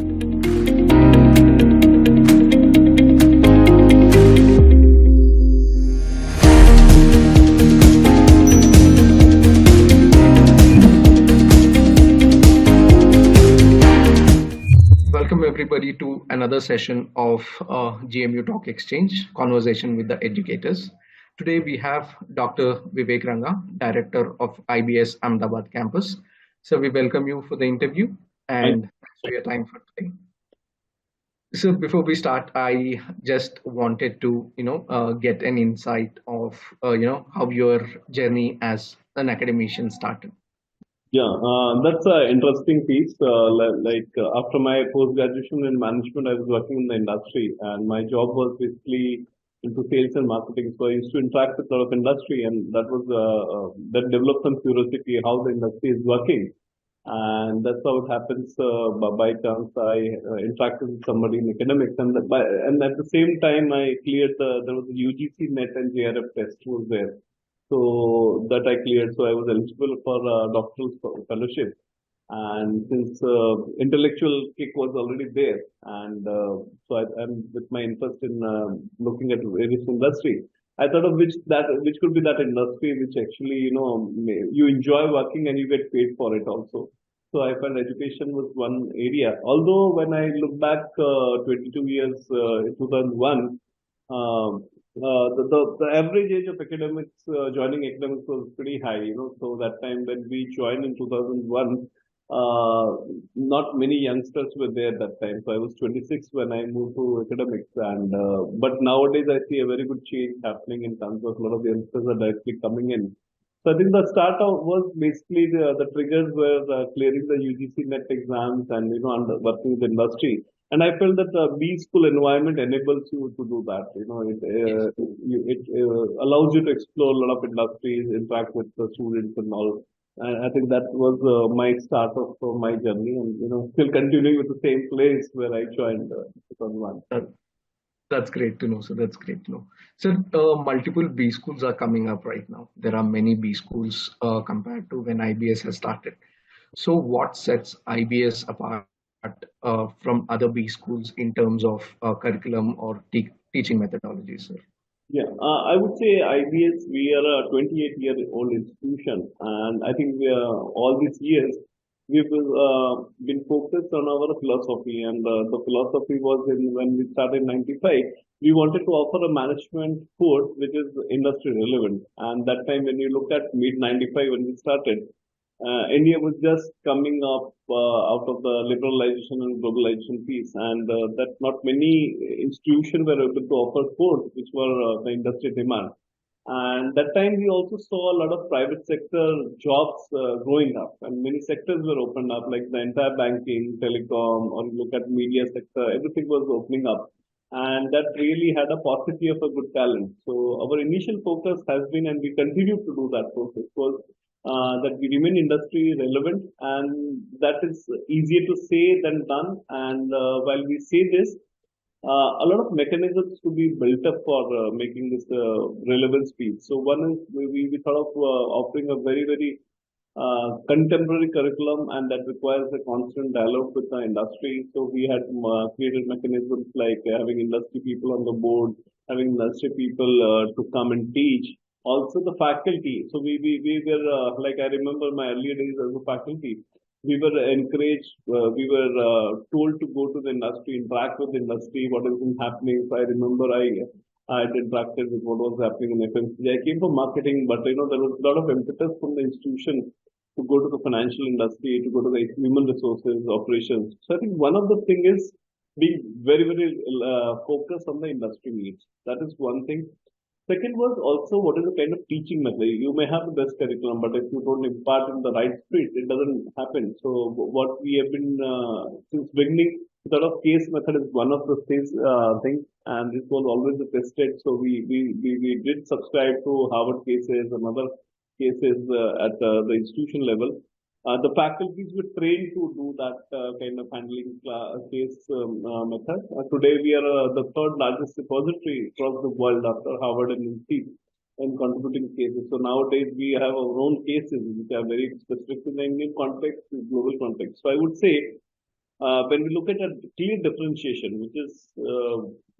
Welcome everybody to another session of GMU Talk Exchange, Conversation with the Educators. Today we have Dr. Vivek Ranga, Director of IBS Ahmedabad campus. So we welcome you for the interview and thanks for your time for today. So before we start, I just wanted to, get an insight of, how your journey as an academician started. Yeah, that's an interesting piece. After my post graduation in management, I was working in the industry, and my job was basically into sales and marketing. So I used to interact with a lot of industry, and that developed some curiosity how the industry is working, and that's how it happens. By chance, I interacted with somebody in academics, and at the same time, I cleared there was a UGC NET and JRF test was there. So that I cleared. So I was eligible for a doctoral fellowship. And since intellectual kick was already there, and I'm with my interest in looking at various industry, I thought of which could be that industry which actually you enjoy working and you get paid for it also. So I felt education was one area. Although when I look back 22 years, 2001, the average age of academics joining academics was pretty high, So that time when we joined in 2001, not many youngsters were there that time. So I was 26 when I moved to academics, and but nowadays I see a very good change happening in terms of a lot of youngsters are directly coming in. So I think the start of was basically the triggers were clearing the UGC NET exams and working with the industry. And I felt that the B school environment enables you to do that. It allows you to explore a lot of industries, interact with the students and all. And I think that was my start of my journey, and still continuing with the same place where I joined 2001. That's great to know. So that's great to know. So multiple B schools are coming up right now. There are many B schools compared to when IBS has started. So what sets IBS apart from other B schools in terms of curriculum or teaching methodology, sir? Yeah, I would say IBS, we are a 28-year-old institution, and I think all these years we've been focused on our philosophy, and the philosophy was when we started in 95, we wanted to offer a management course which is industry relevant. And that time, when you look at mid 95 when we started, India was just coming up out of the liberalization and globalization piece, and that not many institutions were able to offer courses which were the industry demand. And that time we also saw a lot of private sector jobs growing up, and many sectors were opened up, like the entire banking, telecom, or you look at media sector, everything was opening up. And that really had a paucity of a good talent. So our initial focus has been, and we continue to do that process, was that we remain industry relevant, and that is easier to say than done. And while we say this, a lot of mechanisms to be built up for making this relevance piece. So one is we thought of offering a very contemporary curriculum, and that requires a constant dialogue with the industry. So we had created mechanisms like having industry people on the board, having industry people to come and teach. Also the faculty. So we were like I remember my earlier days as a faculty. We were encouraged, we were told to go to the industry, interact with the industry, what has been happening. So I remember I had interacted with what was happening in FMCG. I came from marketing, but there was a lot of impetus from the institution to go to the financial industry, to go to the human resources, operations. So I think one of the thing is being very focused on the industry needs. That is one thing. Second was also what is the kind of teaching method. You may have the best curriculum, but if you don't impart in the right spirit, it doesn't happen. So what we have been since beginning, sort of case method is one of the things, and it was always tested. So we did subscribe to Harvard cases and other cases at the institution level. The faculties were trained to do that kind of handling case method. Today, we are the third largest repository across the world after Harvard and MIT in contributing cases. So nowadays, we have our own cases which are very specific to the Indian context, to global context. So I would say when we look at a clear differentiation, which is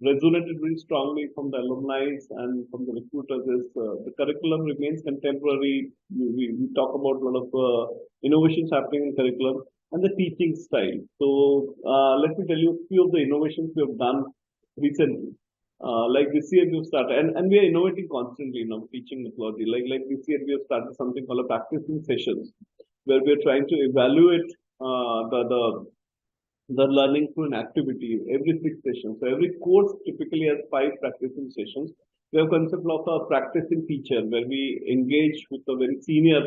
resonated very strongly from the alumni and from the recruiters, is the curriculum remains contemporary. We talk about a lot of innovations happening in curriculum and the teaching style. So let me tell you a few of the innovations we have done recently. Like this year we've started, and we are innovating constantly in our teaching methodology. Like this year we have started something called a practicing sessions, where we are trying to evaluate the learning through an activity every 6 sessions. So every course typically has 5 practicing sessions. We have concept of a practicing teacher where we engage with a very senior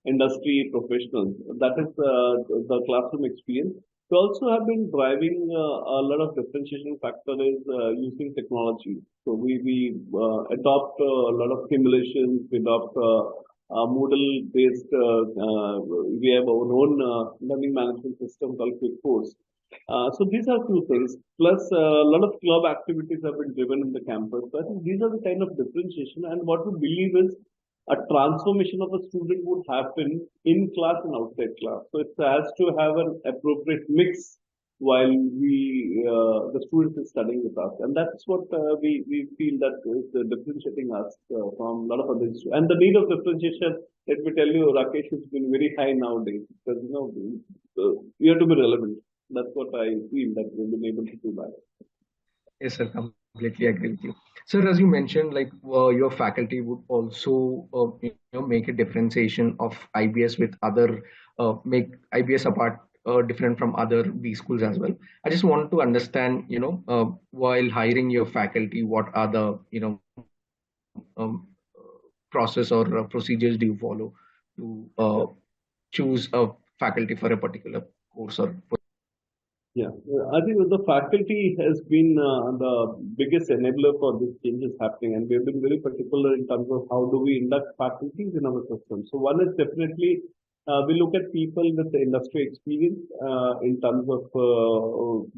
industry professionals. That is the classroom experience. We also have been driving a lot of differentiation factor is using technology. So we adopt a lot of simulations, we adopt Moodle based, we have our own learning management system called QuickCourse. So these are two things. Plus, a lot of club activities have been driven in the campus. So I think these are the kind of differentiation. And what we believe is a transformation of a student would happen in class and outside class. So it has to have an appropriate mix while the student is studying with us, and that's what we feel that is differentiating us from a lot of other institutions. And the need of differentiation, let me tell you, Rakesh, has been very high nowadays because you have to be relevant. That's what I feel that we've been able to do that. Yes, sir, completely agree with you. Sir, as you mentioned, like your faculty would also make a differentiation of IBS with other make IBS apart different from other B schools as well. I just want to understand, while hiring your faculty, what are the um, process or procedures do you follow to choose a faculty for a particular course or Yeah, I think the faculty has been the biggest enabler for these changes happening, and we have been very particular in terms of how do we induct faculties in our system. So one is definitely we look at people with the industry experience in terms of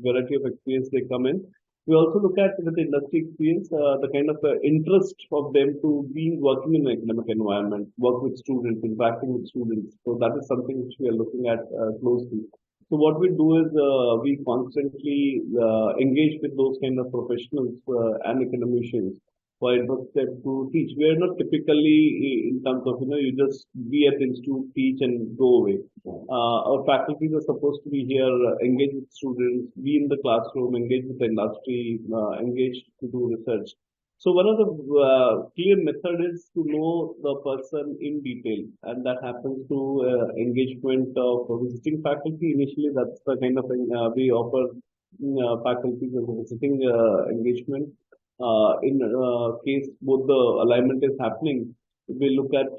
variety of experience they come in. We also look at with the industry experience the kind of interest of them to be working in an academic environment, work with students, interacting with students. So that is something which we are looking at closely. So what we do is we constantly engage with those kind of professionals and academicians who are interested to teach. We are not typically in terms of you just be at the institute, teach and go away. Our faculties are supposed to be here, engage with students, be in the classroom, engage with the industry, engage to do research. So one of the clear method is to know the person in detail, and that happens through engagement of visiting faculty. Initially, that's the kind of thing we offer faculties as a visiting engagement. In case both the alignment is happening, we look at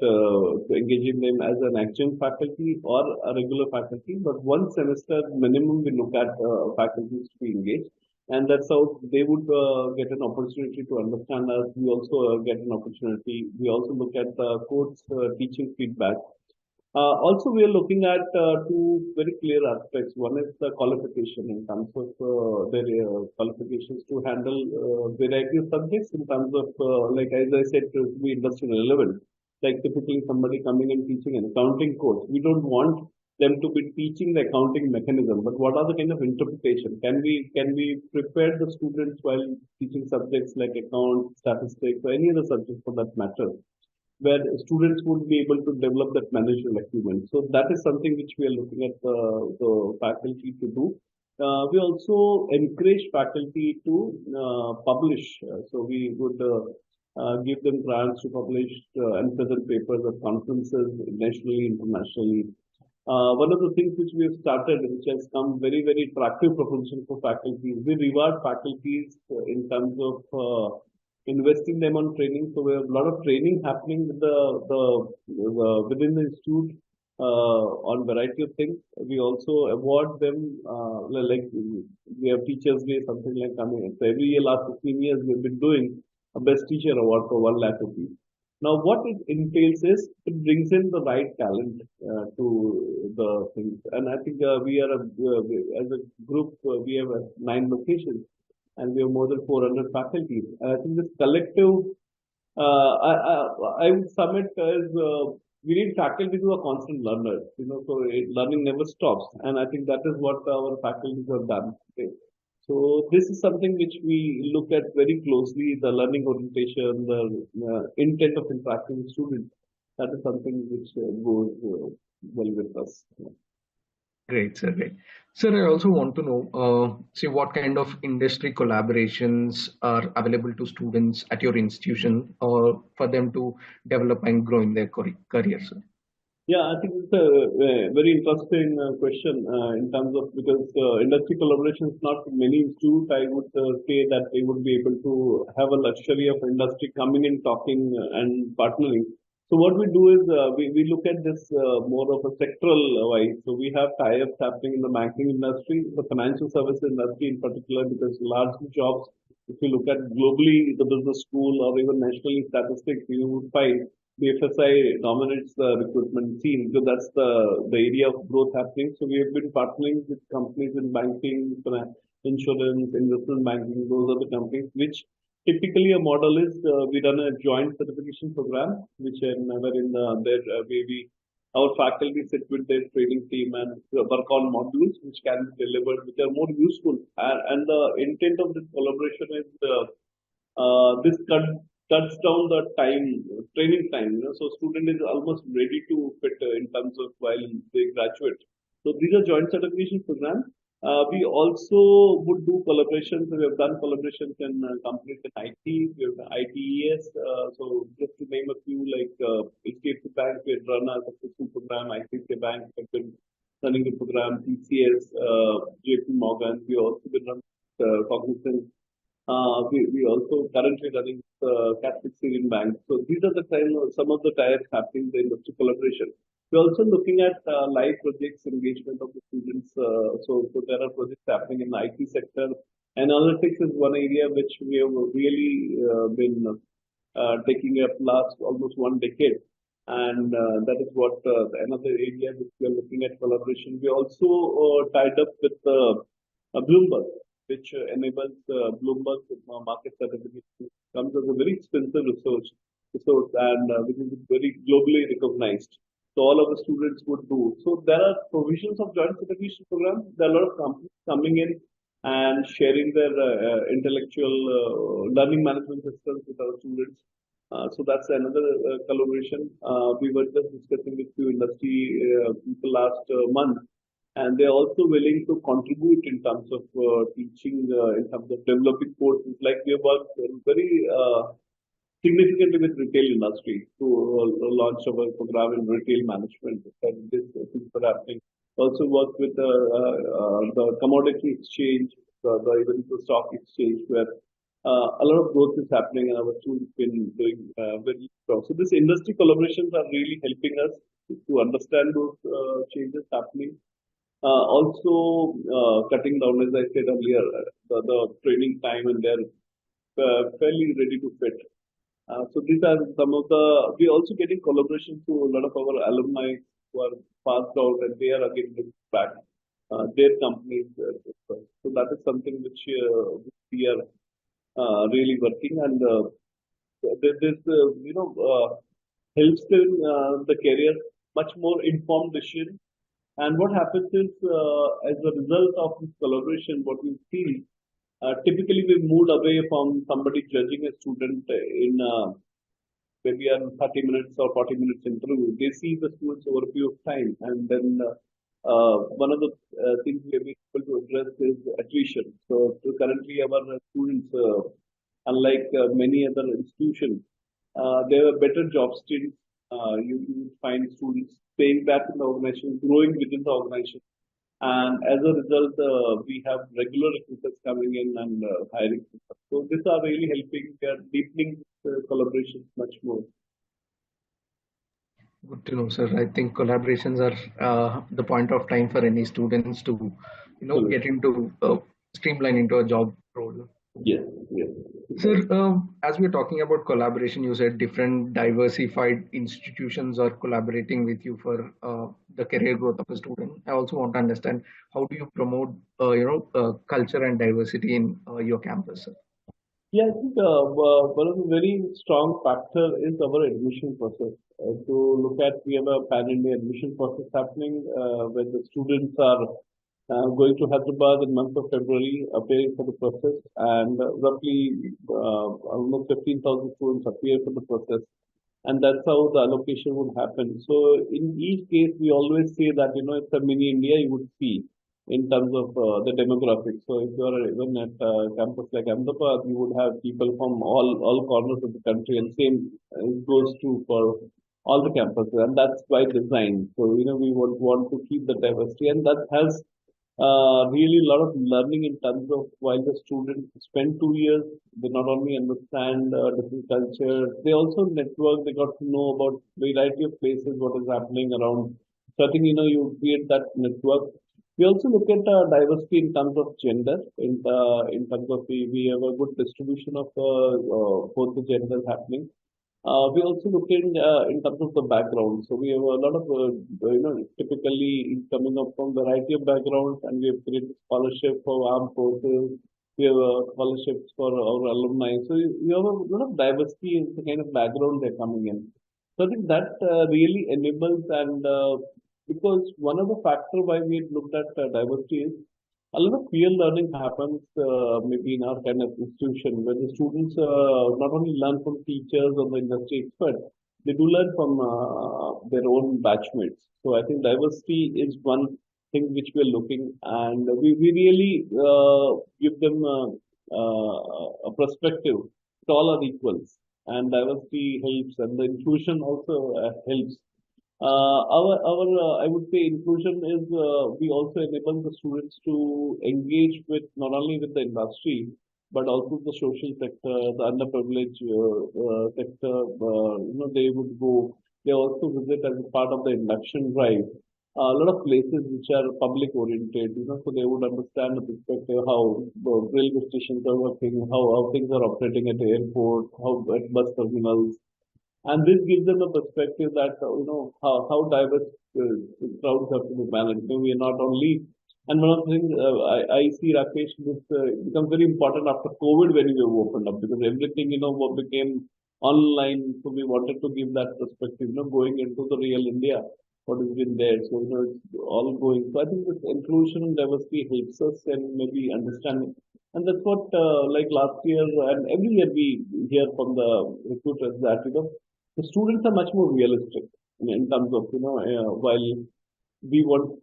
engaging them as an adjunct faculty or a regular faculty. But one semester minimum, we look at faculties to be engaged, and that's how they would get an opportunity to understand us. We also get an opportunity. We also look at the course teaching feedback. Also, we are looking at two very clear aspects. One is the qualification in terms of their qualifications to handle variety of subjects in terms of, like as I said, to be industry relevant. Like typically somebody coming and teaching an accounting course, we don't want them to be teaching the accounting mechanism, but what are the kind of interpretation? Can we prepare the students while teaching subjects like account, statistics, or any other subject for that matter, where students would be able to develop that managerial acumen. So that is something which we are looking at the faculty to do. We also encourage faculty to publish. So we would give them grants to publish and present papers at conferences nationally, internationally. One of the things which we have started, which has come very, very attractive proposition for faculties, we reward faculties in terms of investing them on training. So we have a lot of training happening with within the institute on variety of things. We also award them like we have Teachers Day, something like coming. So every year, last 15 years, we've been doing a Best Teacher Award for 1 lakh rupees. Now, what it entails is it brings in the right talent to the things, and I think we are as a group we have 9 locations, and we have more than 400 faculties. And I think this collective, I would sum it as we need faculty who are constant learners, so learning never stops. And I think that is what our faculties have done. Okay. So this is something which we look at very closely, the learning orientation, the intent of interacting with students. That is something which goes well with us. Great, sir. Great. Sir, I also want to know, see what kind of industry collaborations are available to students at your institution or for them to develop and grow in their career, sir. Yeah, I think it's a very interesting question in terms of because industry collaborations, not many institutes, I would say that they would be able to have a luxury of industry coming in, talking and partnering. So what we do is we look at this more of a sectoral wise. So we have tie-ups happening in the banking industry, the financial services industry in particular, because large jobs, if you look at globally, the business school or even nationally statistics, you would find the FSI dominates the recruitment scene because that's the area of growth happening. So we have been partnering with companies in banking, insurance, investment banking. Those are the companies which typically a model is we run a joint certification program, which wherein there we our faculty sit with their training team and work on modules which can be delivered, which are more useful. And the intent of this collaboration is this cuts down the time, training time. So student is almost ready to fit in terms of while they graduate. So these are joint certification programs. We also would do collaborations. We have done collaborations in companies in IT. We have ITES. So just to name a few, like HDFC Bank, we have run a successful program. ICICI Bank, we have been running a program. TCS, JP Morgan. We also been running Cognizant. We also currently running Catholic Syrian Bank. So these are the some of the tie-ups happening in the industry collaboration. We're also looking at live projects, engagement of the students. So there are projects happening in the IT sector. Analytics is one area which we have really been taking up last almost 1 decade. And that is what another area which we are looking at collaboration. We also tied up with Bloomberg, which enables Bloomberg market certification. Comes as a very expensive resource and which is very globally recognized. So all of the students would do. So there are provisions of joint certification program. There are a lot of companies coming in and sharing their intellectual learning management systems with our students. So that's another collaboration. We were just discussing with few industry people last month, and they're also willing to contribute in terms of teaching, in terms of developing courses. Like we have worked very significantly with retail industry to launch our program in retail management. And this things are happening. Also work with the commodity exchange, even the stock exchange, where a lot of growth is happening, and our students been doing very strong. So these industry collaborations are really helping us to understand those changes happening. Also, cutting down, as I said earlier, the training time, and they're fairly ready to fit. So these are some of the. We're also getting collaboration to a lot of our alumni who are passed out, and they are again giving back their companies. So that is something which we are really working, and this helps in the career much more informed decision. And what happens is, as a result of this collaboration, what we see, typically we moved away from somebody judging a student in maybe a 30 minutes or 40 minutes interview. They see the students over a period of time, and then one of the things we have been able to address is attrition. So currently, our students, unlike many other institutions, they have a better job stints. You find students staying back in the organization, growing within the organization. And as a result, we have regular recruiters coming in and hiring people. So these are really helping. We are deepening collaborations much more. Good to know, sir. I think collaborations are the point of time for any students to, So, get into streamline into a job role. yes, yes. Sir, as we're talking about collaboration, you said different diversified institutions are collaborating with you for the career growth of a student. I also want to understand how do you promote, culture and diversity in your campus, sir? Yeah, I think one of the very strong factor is our admission process. To look at, we have a pan-India admission process happening where the students are going to Hyderabad in month of February, appearing for the process, and roughly almost 15,000 students appear for the process, and that's how the allocation would happen. So in each case, we always say that it's a mini India you would see in terms of the demographics. So if you are even at campus like Ahmedabad, you would have people from all corners of the country, and same goes true for all the campuses, and that's by design. So we would want to keep the diversity, and that has really a lot of learning in terms of while the students spend 2 years, they not only understand different cultures, they also network, they got to know about variety of places, what is happening around. So I think, you create that network. We also look at diversity in terms of gender, in terms of we have a good distribution of both the genders happening. We also look in terms of the background. So we have a lot of, typically coming up from variety of backgrounds, and we have created scholarship for armed forces. We have scholarships for our alumni. So you have a lot of diversity in the kind of background they're coming in. So I think that really enables, and because one of the factor why we had looked at diversity is a lot of peer learning happens maybe in our kind of institution where the students not only learn from teachers or the industry experts, they do learn from their own batchmates. So I think diversity is one thing which we're looking, and we really give them a perspective that all are equals, and diversity helps, and the inclusion also helps. I would say inclusion is we also enable the students to engage with not only with the industry but also the social sector, the underprivileged sector. They would go. They also visit as a part of the induction drive. A lot of places which are public oriented, so they would understand the perspective how the railway stations are working, how things are operating at the airport, how at bus terminals, and this gives them a perspective that how diverse crowds have to be managed. We are not only, and one of the things I see, Rakesh, this becomes very important after COVID when we have opened up, because everything what became online. So we wanted to give that perspective, going into the real India, what has been there. So it's all going. So I think this inclusion and diversity helps us and maybe understanding. And that's what, like last year and every year we hear from the recruiters that, the students are much more realistic in terms of, while we want,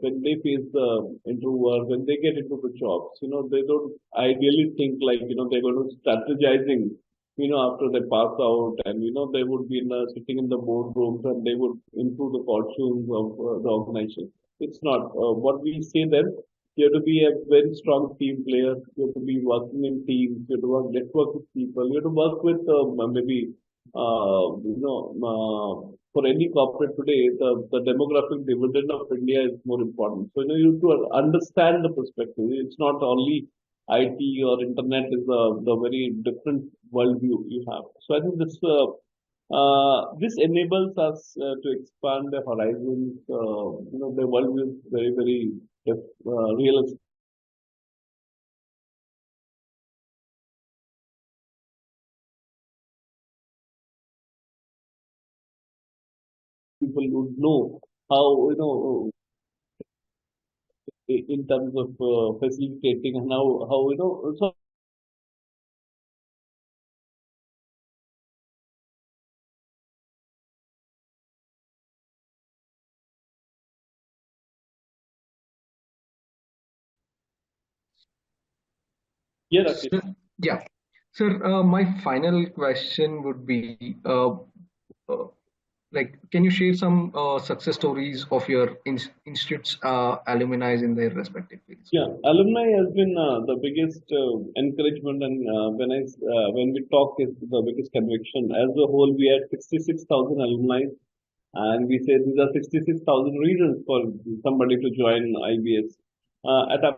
when they face the interviewer, when they get into the jobs, they don't ideally think like, they're going to strategizing, after they pass out, and, they would be sitting in the boardrooms and they would improve the fortunes of the organization. It's not. What we say then, you have to be a very strong team player. You have to be working in teams. You have to network with people. You have to work with maybe for any corporate today, the demographic dividend of India is more important. So, you have to understand the perspective. It's not only IT or internet is the very different worldview you have. So I think this enables us to expand the horizons. The worldview is very, very realistic. People would know how, in terms of facilitating, and how so yeah, Rakesh. Sir, yeah. Sir, my final question would be uh, like, can you share some success stories of your institute's alumni in their respective fields? Yeah, alumni has been the biggest encouragement, and when we talk, is the biggest conviction. As a whole, we had 66,000 alumni, and we say these are 66,000 reasons for somebody to join IBS. At a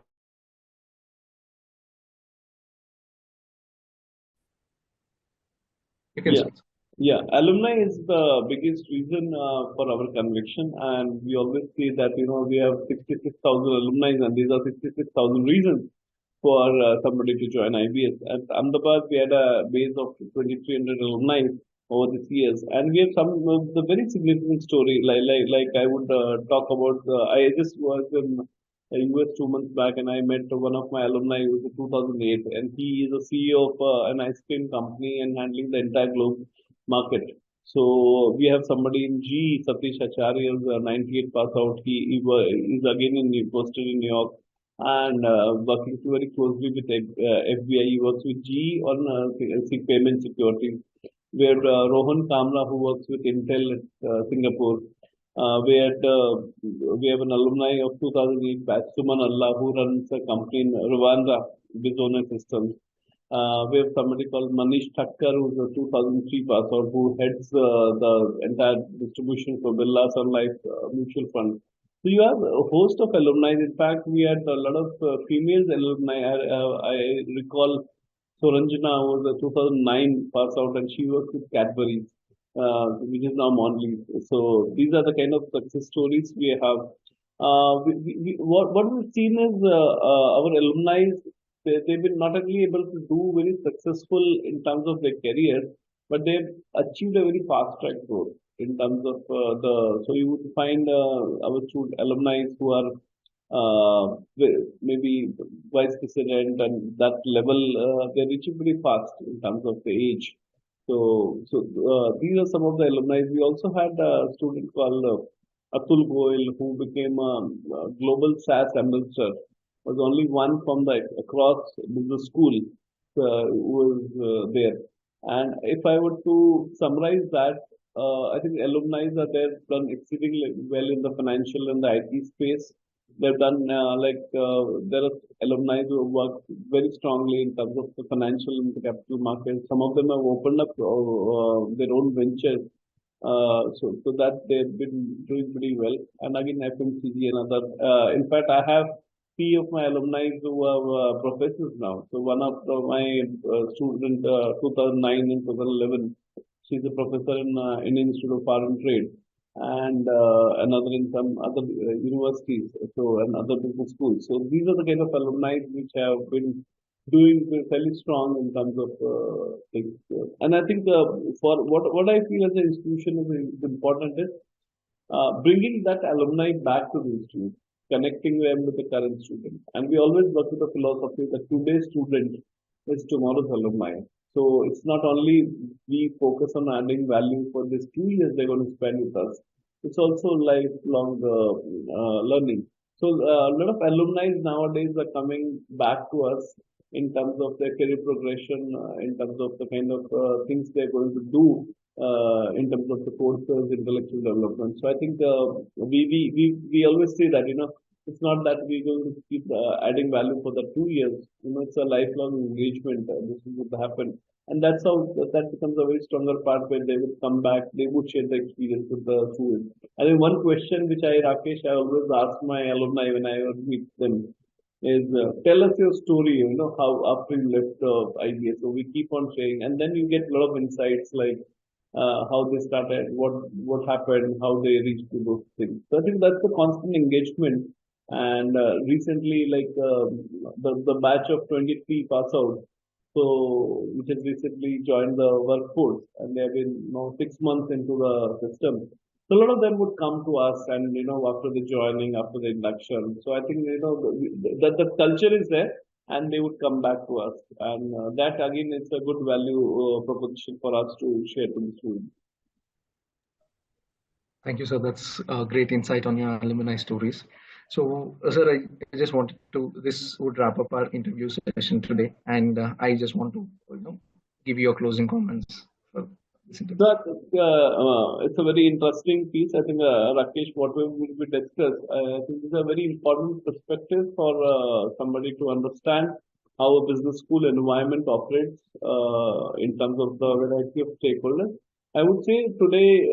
You can Yeah, say. yeah, alumni is the biggest reason for our conviction, and we always say that we have 66,000 alumni, and these are 66,000 reasons for somebody to join IBS. At Ahmedabad, we had a base of 2,300 alumni over these years, and we have some of the very significant story. Like I would talk about. I just was in US 2 months back, and I met one of my alumni who was in 2008, and he is a CEO of an ice cream company and handling the entire globe market. So we have somebody in G, Satish Acharya, is 98 pass out. Is again posted in New York and working very closely with FBI. He works with G on payment security. We had Rohan Kamra, who works with Intel at Singapore. We have an alumni of 2008 batch, Suman Allah, who runs a company in Rwanda, Bizona Systems. We have somebody called Manish Thakkar, who's a 2003 pass out, who heads the entire distribution for Birla Sun Life Mutual Fund. So you have a host of alumni. In fact, we had a lot of female alumni. I recall Soranjana was a 2009 pass out, and she worked with Cadbury, which is now Mondelez. So these are the kind of success stories we have. What we've seen is our alumni, they've been not only able to do very successful in terms of their career, but they've achieved a very fast track growth in terms of so you would find our student alumni who are maybe vice president and that level, they're reaching pretty fast in terms of the age. So these are some of the alumni. We also had a student called Atul Goyal, who became a global SaaS ambassador. Was only one from the across business school who was there. And if I were to summarize that, I think alumni are there done exceedingly well in the financial and the IT space. They've done there are alumni who have worked very strongly in terms of the financial and the capital markets. Some of them have opened up their own ventures, so that they've been doing pretty well. And again, FMCG and other. In fact, I have three of my alumni who are professors now. So one of my student, 2009 and 2011, she's a professor in Indian Institute of Foreign Trade, and another in some other universities, so and other business schools. So these are the kind of alumni which have been doing fairly strong in terms of things. And I think for what I feel as an institution is important is bringing that alumni back to the institute, connecting them with the current student. And we always work with the philosophy that today's student is tomorrow's alumni. So it's not only we focus on adding value for these 2 years they're going to spend with us. It's also lifelong learning. So a lot of alumni nowadays are coming back to us in terms of their career progression, in terms of the kind of things they're going to do in terms of the courses, intellectual development. So I think we always say that it's not that we're going to keep adding value for the 2 years. It's a lifelong engagement. This would happen, and that's how that becomes a very stronger part where they would come back. They would share the experience with the students. I think one question which Rakesh, I always ask my alumni when I meet them is tell us your story. How after you left IBS. So we keep on sharing, and then you get a lot of insights like how they started, what happened, how they reached to those things. So I think that's the constant engagement. And recently, like the batch of 23 pass out, so which has recently joined the workforce, and they have been 6 months into the system. So a lot of them would come to us, and after the joining, after the induction. So I think that the culture is there, and they would come back to us, and that again is a good value proposition for us to share to the students. Thank you, sir. That's a great insight on your alumni stories. So, sir, I just wanted to. This would wrap up our interview session today, and I just want to, give you your closing comments for this interview. That it's a very interesting piece. I think Rakesh, what we discussed, I think is a very important perspective for somebody to understand how a business school environment operates in terms of the variety of stakeholders. I would say today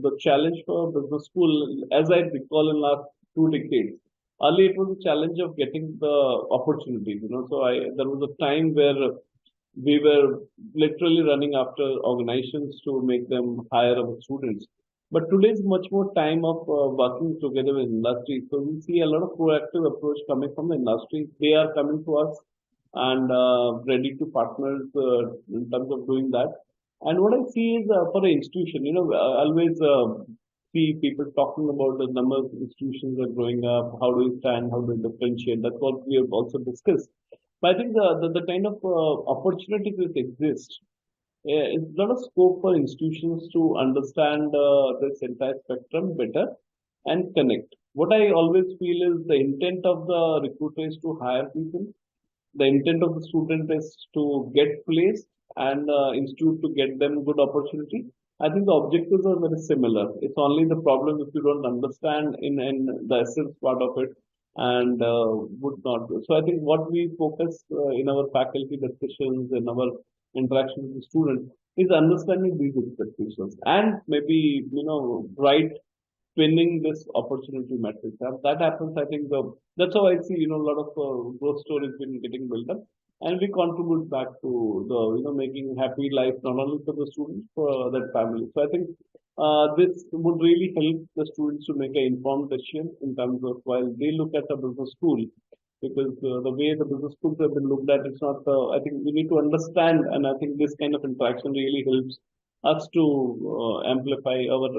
the challenge for business school, as I recall in last 2 decades, early it was a challenge of getting the opportunities. So there was a time where we were literally running after organizations to make them hire our students. But today is much more time of working together with industry. So we see a lot of proactive approach coming from the industry. They are coming to us and ready to partner in terms of doing that. And what I see is for an institution, I always see people talking about the number of institutions that are growing up, how do we stand, how do we differentiate. That's what we have also discussed. But I think the kind of opportunities that exist, it's not a scope for institutions to understand this entire spectrum better and connect. What I always feel is the intent of the recruiter is to hire people, the intent of the student is to get placed and institute to get them good opportunity. I think the objectives are very similar. It's only the problem if you don't understand in the essence part of it and would not do. So I think what we focus in our faculty discussions, in our interaction with the student, is understanding these expectations and maybe right spinning this opportunity matrix. And that happens, I think that's how I see, a lot of growth stories been getting built up. And we contribute back to the, making happy life not only for the students, for that family. So I think this would really help the students to make an informed decision in terms of while they look at a business school, because the way the business schools have been looked at, it's not, I think we need to understand, and I think this kind of interaction really helps us to amplify our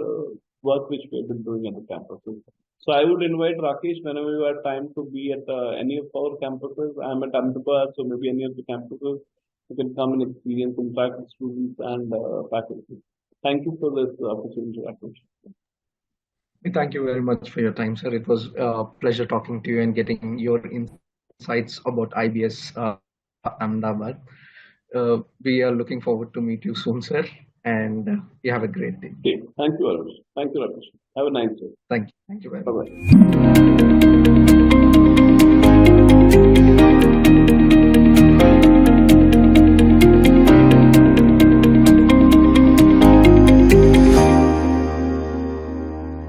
work which we have been doing at the campuses. So I would invite Rakesh whenever you have time to be at any of our campuses. I'm at Ahmedabad, so maybe any of the campuses, you can come and experience, interact with students and faculty. Thank you for this opportunity, Rakesh. Thank you very much for your time, sir. It was a pleasure talking to you and getting your insights about IBS Ahmedabad. We are looking forward to meet you soon, sir. And you have a great day. Okay. Thank you, Rakesh. Thank you, Rakesh. Have a nice day. Thank you. Thank you very much. Bye-bye.